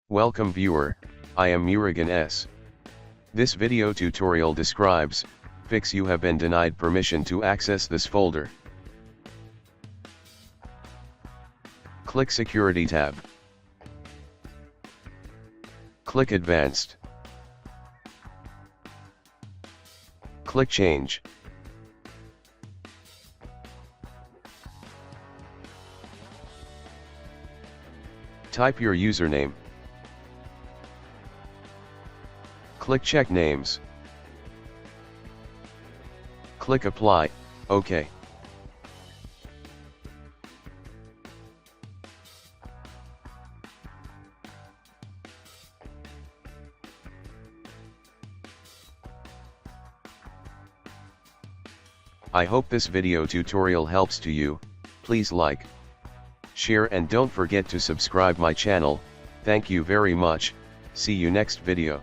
Welcome viewer, I am Murugan S. This video tutorial describes, fix you have been denied permission to access this folder. Click Security tab. Click Advanced. Click Change. Type your username. Click Check Names. Click Apply, OK. I hope this video tutorial helps to you. Please like, share and don't forget to subscribe my channel. Thank you very much. See you next video.